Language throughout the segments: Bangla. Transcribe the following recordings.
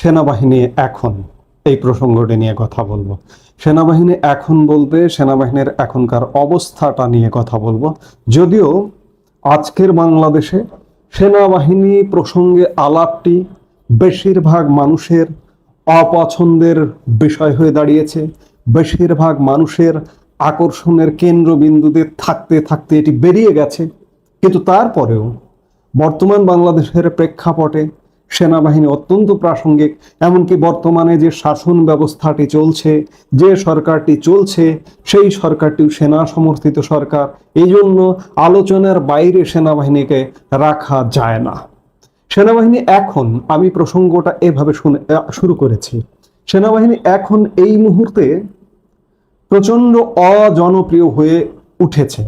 সেনাবাহিনী এখন এই প্রসঙ্গটি নিয়ে কথা বলবো। সেনাবাহিনী এখন বলতে সেনাবাহিনীর এখনকার অবস্থাটা নিয়ে কথা বলবো। যদিও আজকের বাংলাদেশে সেনাবাহিনী প্রসঙ্গে আলাপটি বেশিরভাগ মানুষের অপছন্দের বিষয় হয়ে দাঁড়িয়েছে, বেশিরভাগ মানুষের আকর্ষণের কেন্দ্রবিন্দুতে থাকতে থাকতে এটি বেরিয়ে গেছে। কিন্তু তারপরেও বর্তমান বাংলাদেশের প্রেক্ষাপটে সেনাবাহিনী অত্যন্ত প্রাসঙ্গিক। এমনকি বর্তমানে যে শাসন ব্যবস্থাটি চলছে, যে সরকারটি চলছে, সেই সরকারটিও সেনা সমর্থিত সরকার। এই জন্য আলোচনার বাইরে সেনাবাহিনীকে রাখা যায় না। সেনাবাহিনী এখন, আমি প্রসঙ্গটা এভাবে শুরু করেছি, সেনাবাহিনী এখন এই মুহূর্তে প্রচণ্ড অজনপ্রিয় হয়ে উঠেছে।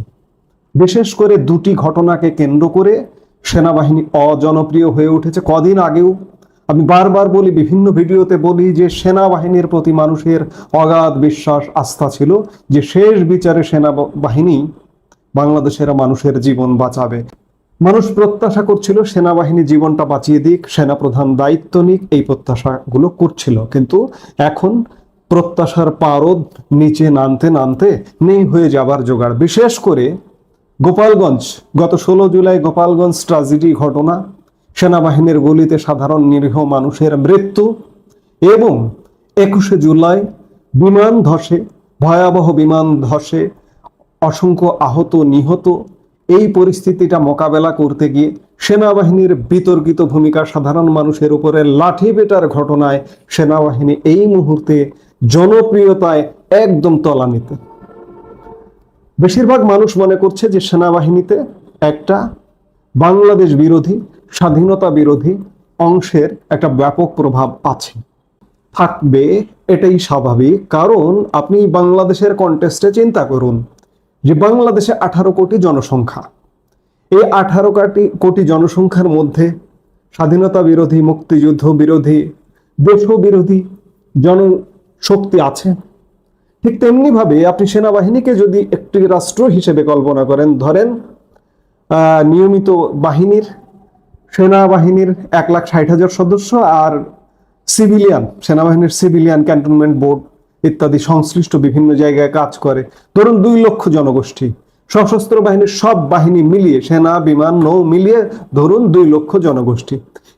বিশেষ করে দুটি ঘটনাকে কেন্দ্র করে সেনাবাহিনী অজনপ্রিয় হয়ে উঠেছে। কদিন আগেও আমি বারবার বলি, বিভিন্ন ভিডিওতে বলি যে সেনাবাহিনীর প্রতি মানুষের অগাধ বিশ্বাস আস্থা ছিল, যে শেষ বিচারে সেনাবাহিনী বাংলাদেশের মানুষের জীবন বাঁচাবে। মানুষ প্রত্যাশা করছিল সেনাবাহিনী জীবনটা বাঁচিয়ে দিক, সেনাপ্রধান দায়িত্ব নিক, এই প্রত্যাশাগুলো করছিল। কিন্তু এখন প্রত্যাশার পারদ নিচে নামতে নামতে নেই হয়ে যাবার জোগাড়। বিশেষ করে গোপালগঞ্জ, গত 16 জুলাই গোপালগঞ্জ ট্র্যাজেডি ঘটনা, সেনাবাহিনীর গুলিতে সাধারণ নিরীহ মানুষের মৃত্যু, এবং 21শে জুলাই বিমান ধসে, ভয়াবহ বিমান ধসে অসংখ্য আহত নিহত, এই পরিস্থিতিটা মোকাবেলা করতে গিয়ে সেনাবাহিনীর বিতর্কিত ভূমিকা, সাধারণ মানুষের উপরে লাঠি পেটার ঘটনায় সেনাবাহিনী এই মুহূর্তে জনপ্রিয়তায় একদম তলানিতে। বেশিরভাগ মানুষ মনে করছে যে সেনাবাহিনীতে একটা বাংলাদেশ বিরোধী, স্বাধীনতা বিরোধী অংশের একটা ব্যাপক প্রভাব আছে, থাকবে, এটাই স্বাভাবিক। কারণ আপনি বাংলাদেশের কনটেক্সটে চিন্তা করুন যে বাংলাদেশে 18 কোটি জনসংখ্যা। এই 18 কোটি জনসংখ্যার মধ্যে স্বাধীনতা বিরোধী, মুক্তিযুদ্ধ বিরোধী, দেশবিরোধী জনশক্তি আছে। ঠিক তেমনি ভাবে আপনি সেনাবাহিনীকে যদি একটি রাষ্ট্র হিসেবে কল্পনা করেন, ধরেন নিয়মিত বাহিনীর, সেনাবাহিনীর 1,60,000 সদস্য, আর সিভিলিয়ান, সেনাবাহিনীর সিভিলিয়ান ক্যান্টনমেন্ট বোর্ড ইত্যাদি সংশ্লিষ্ট বিভিন্ন জায়গায় কাজ করে, ধরুন 2 লক্ষ জনগোষ্ঠী, সশস্ত্র বাহিনীর সব বাহিনী মিলিয়ে, সেনা, বিমান, নৌ মিলিয়ে ধরুন 2 লক্ষ জনগোষ্ঠী।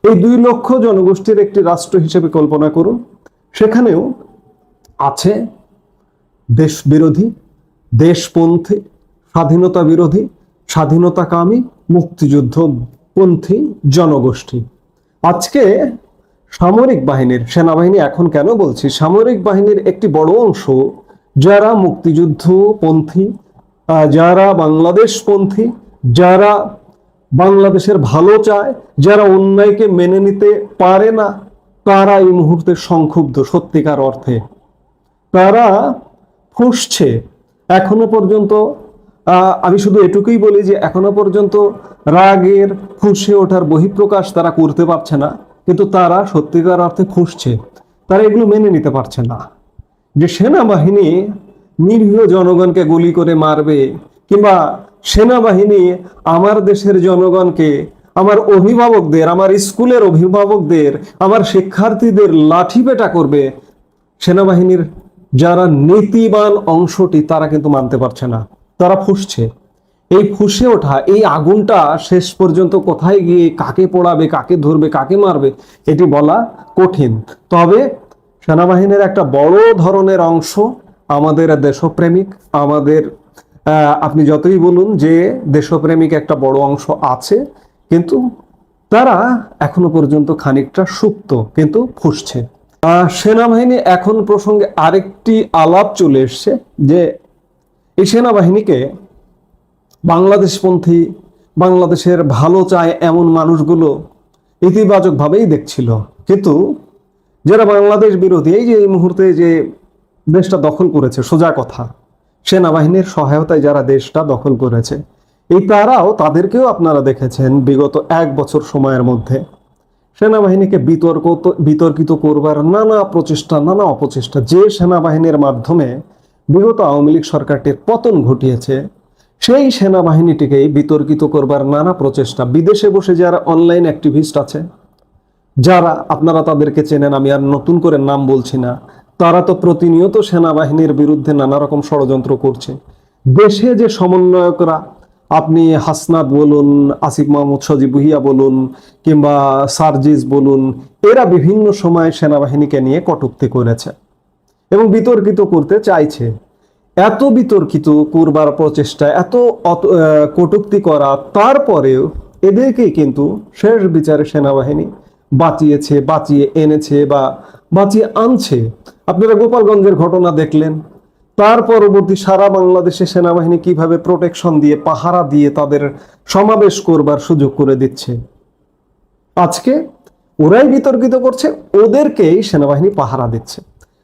এই 2 লক্ষ জনগোষ্ঠীর একটি রাষ্ট্র হিসেবে কল্পনা করুন। সেখানেও আছে দেশ বিরোধী, দেশপন্থী, স্বাধীনতা বিরোধী, স্বাধীনতাকামী, মুক্তিযুদ্ধপন্থী জনগোষ্ঠী। আজকে সামরিক বাহিনীর, সেনাবাহিনী এখন কেন বলছি, সামরিক বাহিনীর একটি বড় অংশ যারা মুক্তিযুদ্ধপন্থী, যারা বাংলাদেশপন্থী, যারা বাংলাদেশের ভালো চায়, যারা অন্যায়কে মেনে নিতে পারে না, তারা এই মুহূর্তে সংক্ষুব্ধ। সত্যিকার অর্থে তারা ফুঁসছে। এখনো পর্যন্ত আমি শুধু এটুকুই বলি যে এখনো পর্যন্ত রাগের ফুঁসে ওঠার বহিঃপ্রকাশ তারা করতে পারছে না, কিন্তু তারা সত্যিকার অর্থে ফুঁসছে। তারা এগুলো মেনে নিতে পারছে না যে সেনাবাহিনী নিরীহ জনগণকে গুলি করে মারবে, কিংবা সেনাবাহিনী আমার দেশের জনগণকে, আমার অভিভাবকদের, আমার স্কুলের অভিভাবকদের, আমার শিক্ষার্থীদের লাঠিপেটা করবে। সেনাবাহিনীর যারা নীতিবান অংশটি তারা কিন্তু মানতে পারছে না, তারা ফুঁসছে। এই ফুঁসে ওঠা, এই আগুনটা শেষ পর্যন্ত কোথায় গিয়ে কাকে পোড়াবে, কাকে ধরবে, কাকে মারবে, এটি বলা কঠিন। তবে সেনাবাহিনীর একটা বড় ধরনের অংশ আমাদের দেশপ্রেমিক, আমাদের আপনি যতই বলুন যে দেশপ্রেমিক একটা বড় অংশ আছে, কিন্তু তারা এখনো পর্যন্ত খানিকটা সুপ্ত, কিন্তু ফুঁসছে। সেনাবাহিনী এখন প্রসঙ্গে আরেকটি আলাপ চলে এসছে যে এই সেনাবাহিনীকে বাংলাদেশপন্থী, বাংলাদেশের ভালো চায় এমন মানুষগুলো ইতিবাচকভাবেই দেখছিল, কিন্তু যারা বাংলাদেশ বিরোধী, এই যে এই মুহূর্তে যে দেশটা দখল করেছে, সোজা কথা, সেনাবাহিনীর সহায়তায় যারা দেশটা দখল করেছে, এই তাদেরকেও আপনারা দেখেছেন বিগত 1 বছর সময়ের মধ্যে সেনাবাহিনীকে বিতর্কিত করবার নানা প্রচেষ্টা, নানা অপচেষ্টা, যে সেনাবাহিনীর মাধ্যমে বিগত আওয়ামী লীগ সরকারটির পতন ঘটিয়েছে, সেই সেনাবাহিনীটিকেই বিতর্কিত করবার নানা প্রচেষ্টা। বিদেশে বসে যারা অনলাইন অ্যাক্টিভিস্ট আছে, যারা, আপনারা তাদেরকে চেনেন, আমি আর নতুন করে নাম বলছি না, তারা তো প্রতিনিয়ত সেনাবাহিনীর বিরুদ্ধে নানা রকম ষড়যন্ত্র করছে। দেশে যে সমন্বয়করা, আপনি হাসনাত বলুন, আসিফ মাহমুদ সজীব ভুইয়া বলুন, কিংবা সার্জিস বলুন, এরা বিভিন্ন সময় সেনাবাহিনীকে নিয়ে কটূক্তি করেছে এবং বিতর্কিত করতে চাইছে। এত বিতর্কিত করবার প্রচেষ্টা, এত কটূক্তি করা, তারপরেও এদেরকেই কিন্তু শেষ বিচারে সেনাবাহিনী বাঁচিয়েছে, বাঁচিয়ে এনেছে বা বাঁচিয়ে আনছে। আপনারা গোপালগঞ্জের ঘটনা দেখলেন। তার পরবর্তী সারা বাংলাদেশে সেনাবাহিনী কিভাবে প্রোটেকশন দিয়ে, পাহারা দিয়ে তাদের সমাবেশ করবার সুযোগ করে দিচ্ছে। আজকে ওরাই বিতর্কিত করছে, ওদেরকেই সেনাবাহিনী পাহারা দিচ্ছে।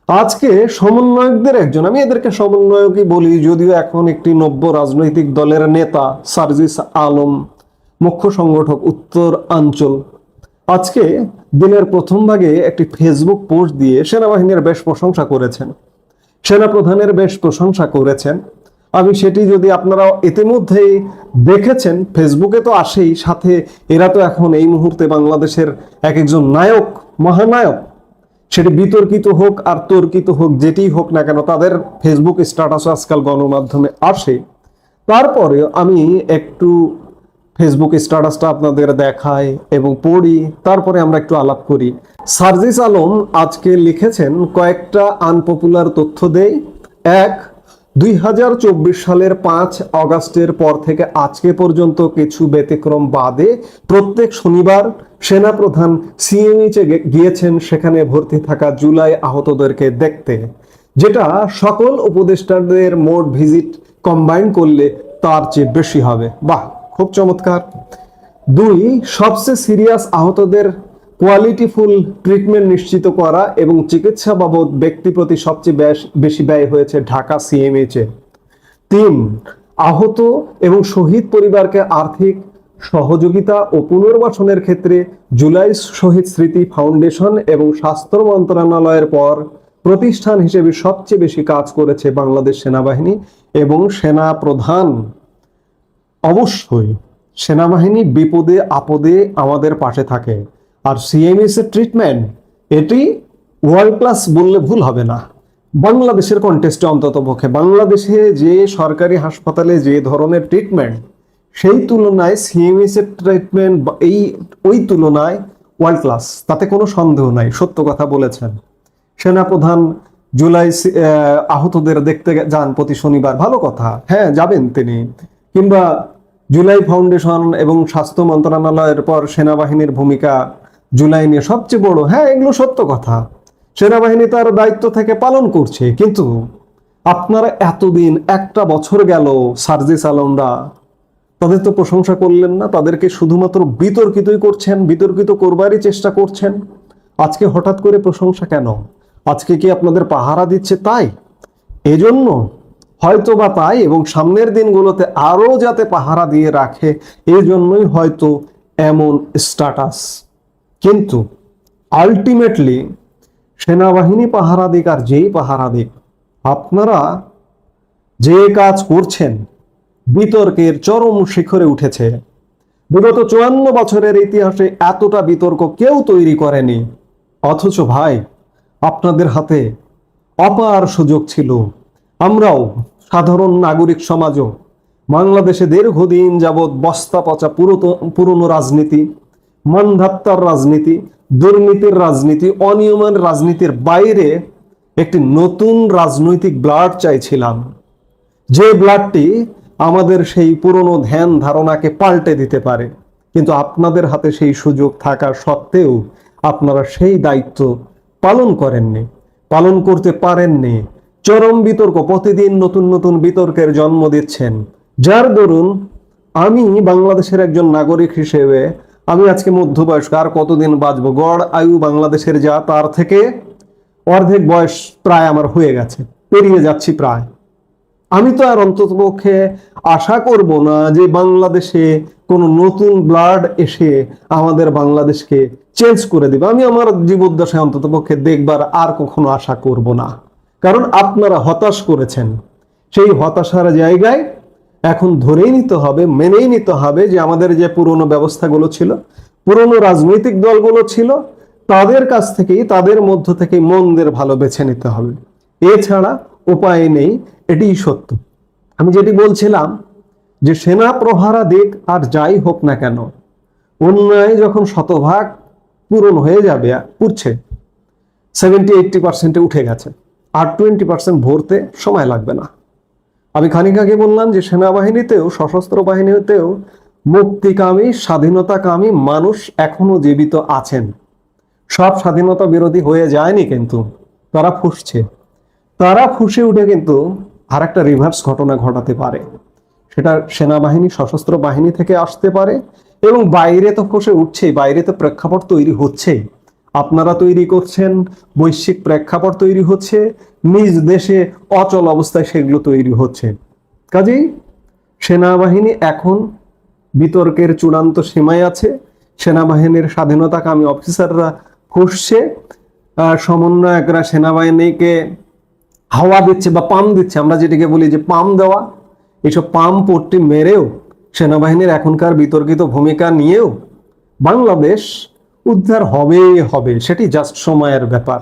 আজকে সমন্বয়কদের একজন, আমি এদেরকে সমন্বয়কই বলি, যদিও এখন একটি নব্য রাজনৈতিক দলের নেতা সার্জিস আলম, মুখ্য সংগঠক উত্তরাঞ্চল, আজকে দিনের প্রথম ভাগে একটি ফেসবুক পোস্ট দিয়ে সেনাবাহিনীর বেশ প্রশংসা করেছেন, সেনাপ্রধানের বেশ প্রশংসা করেছেন। আমি সেটি, যদি আপনারা ইতিমধ্যেই দেখেছেন, ফেসবুকে তো আসেই, সাথে এরা তো এখন এই মুহূর্তে বাংলাদেশের এক একজন নায়ক, মহানায়ক। সেটি বিতর্কিত হোক আর তর্কিত হোক, যেটি হোক না কেন, তাদের ফেসবুক স্ট্যাটাস আজকাল গণমাধ্যমে আসে। তারপরেও আমি একটু ফেসবুক স্ট্যাটাসটা আপনাদের দেখাই এবং পড়ি, তারপরে আমরা একটু আলাপ করি। সার্জিস আলম আজকে লিখেছেন, কয়েকটা আনপপুলার তথ্য দেই। 2024 সালের 5 আগস্টের পর থেকে আজকে পর্যন্ত কিছু ব্যতিক্রম বাদে প্রত্যেক শনিবার সেনাপ্রধান সিএমএইচে গিয়েছেন সেখানে ভর্তি থাকা জুলাই আহতদেরকে দেখতে, যেটা সকল উপদেষ্টাদের মোট ভিজিট কম্বাইন করলে তার চেয়ে বেশি হবে। বাহ, খুব চমৎকার। 2, সবচেয়ে সিরিয়াস আহতদের কোয়ালিটিফুল ট্রিটমেন্ট নিশ্চিত করা এবং চিকিৎসা বাবদ ব্যক্তি প্রতি সবচেয়ে বেশি ব্যয় হয়েছে ঢাকা সিএমএইচে। 3, আহত এবং শহীদ পরিবারকে আর্থিক সহযোগিতা ও পুনর্বাসনের ক্ষেত্রে জুলাই শহীদ স্মৃতি ফাউন্ডেশন এবং স্বাস্থ্য মন্ত্রণালয়ের পর প্রতিষ্ঠান হিসেবে সবচেয়ে বেশি কাজ করেছে বাংলাদেশ সেনাবাহিনী এবং সেনা প্রধান। অবশ্যই সেনাবাহিনী বিপদে আপদে আমাদের পাশে থাকে। আর সিএমএস এর ট্রিটমেন্ট, এটি ওয়ার্ল্ড ক্লাস বললে ভুল হবে না। বাংলাদেশের কন্টেস্টে অন্তত পক্ষে, বাংলাদেশে যে সরকারি হাসপাতালে যে ধরনের ট্রিটমেন্ট, সেই তুলনায় সিএমএস এর ট্রিটমেন্ট ওই তুলনায় ওয়ার্ল্ড ক্লাস, তাতে কোনো সন্দেহ নাই। সত্য কথা বলেছেন। সেনাপ্রধান জুলাই আহতদের দেখতে যান প্রতি শনিবার, ভালো কথা, হ্যাঁ যাবেন তিনি। কিংবা জুলাই ফাউন্ডেশন এবং স্বাস্থ্য মন্ত্রণালয়ের পর সেনাবাহিনীর ভূমিকা জুলাই নিয়ে সবচেয়ে বড়, হ্যাঁ এগুলো সত্য কথা। সেনাবাহিনী তার দায়িত্ব থেকে পালন করছে, কিন্তু আপনারা এতদিন, একটা বছর গেল, সার্জিস আলমরা তাদের তো প্রশংসা করলেন না, তাদেরকে শুধুমাত্র বিতর্কিতই করছেন, বিতর্কিত করবারই চেষ্টা করছেন। আজকে হঠাৎ করে প্রশংসা কেন? আজকে কি আপনাদের পাহারা দিচ্ছে তাই? এজন্য হয়তো বা তাই, এবং সামনের দিনগুলোতে আরো যাতে পাহারা দিয়ে রাখে, এজন্যই হয়তো এমন স্ট্যাটাস। কিন্তু আলটিমেটলি সেনাবাহিনী পাহারা দিক আর যেই পাহারা দিক, আপনারা যে কাজ করছেন বিতর্কের চরম শিখরে উঠেছে। বিগত 54 বছরের ইতিহাসে এতটা বিতর্ক কেউ তৈরি করেনি। অথচ ভাই, আপনাদের হাতে অপার সুযোগ ছিল। আমরাও, সাধারণ নাগরিক সমাজও বাংলাদেশে দীর্ঘদিন যাবৎ বস্তা পচা পুরনো রাজনীতি, মানধাত্তার রাজনীতি, দুর্নীতির রাজনীতি, অনিয়মের রাজনীতির বাইরে একটি নতুন রাজনৈতিক ব্লাড চাইছিলাম, যে ব্লাডটি আমাদের সেই পুরনো ধ্যান ধারণাকে পাল্টে দিতে পারে। কিন্তু আপনাদের হাতে সেই সুযোগ থাকা সত্ত্বেও আপনারা সেই দায়িত্ব পালন করেননি, পালন করতে পারেননি। চরম বিতর্ক, প্রতিদিন নতুন নতুন বিতর্কের জন্ম দিচ্ছেন, যার দরুন আমি বাংলাদেশের একজন নাগরিক হিসেবে, আমি আজকে মধ্যবয়স্ক, আর কতদিন বাঁচবো, গড় আয়ু বাংলাদেশের যা, তার থেকে অর্ধেক বয়স প্রায় আমার হয়ে গেছে, পেরিয়ে যাচ্ছি প্রায়। আমি তো আর অন্ততপক্ষে আশা করব না যে বাংলাদেশে কোনো নতুন ব্লাড এসে আমাদের বাংলাদেশকে চেঞ্জ করে দিবে। আমি আমার জীবদ্দশায় অন্ততপক্ষে দেখবার আর কখনো আশা করব না, কারণ আপনারা হতাশ করেছেন। সেই হতাশার জায়গায় এখন ধরেই নিতে হবে, মেনেই নিতে হবে যে আমাদের যে পুরনো ব্যবস্থাগুলো ছিল, পুরনো রাজনৈতিক দলগুলো ছিল, তাদের কাছ থেকেই, তাদের মধ্য থেকেই মন্দের ভালো বেছে নিতে হবে, এছাড়া উপায় নেই। এটিই সত্য। আমি যেটি বলছিলাম যে সেনা প্রহারা দিক আর যাই হোক না কেন, অন্যায় যখন শতভাগ পূরণ হয়ে যাবে, উঠছে 70-80% উঠে গেছে, আর 20% ভরতে সময় লাগবে না। আমি খানিক আগে বললাম যে সেনাবাহিনীতেও, সশস্ত্র বাহিনীতেও মুক্তিকামী, স্বাধীনতাকামী মানুষ এখনো জীবিত আছেন। সব স্বাধীনতা বিরোধী হয়ে যায়নি, কিন্তু তারা ফুঁসছে। তারা ফুঁসে উঠে কিন্তু আর একটা রিভার্স ঘটনা ঘটাতে পারে। সেটা সেনাবাহিনী, সশস্ত্র বাহিনী থেকে আসতে পারে, এবং বাইরে তো ফুঁসে উঠছেই, বাইরে তো প্রেক্ষাপট তৈরি হচ্ছেই। আপনারা তৈরি করছেন, বৈশ্বিক প্রেক্ষাপট তৈরি হচ্ছে, নিজ দেশে অচল অবস্থায় সেগুলো তৈরি হচ্ছে। কাজেই সেনাবাহিনী এখন বিতর্কের চূড়ান্ত সীমায় আছে। সেনাবাহিনীর স্বাধীনতাকামী অফিসাররা ফুঁসছে, সমন্বয়করা সেনাবাহিনীকে হাওয়া দিচ্ছে বা পাম দিচ্ছে, আমরা যেটিকে বলি যে পাম দেওয়া। এইসব পাম পট্টি মেরেও সেনাবাহিনীর এখনকার বিতর্কিত ভূমিকা নিয়েও বাংলাদেশ উদ্ধার হবেই হবে, সেটি জাস্ট সময়ের ব্যাপার।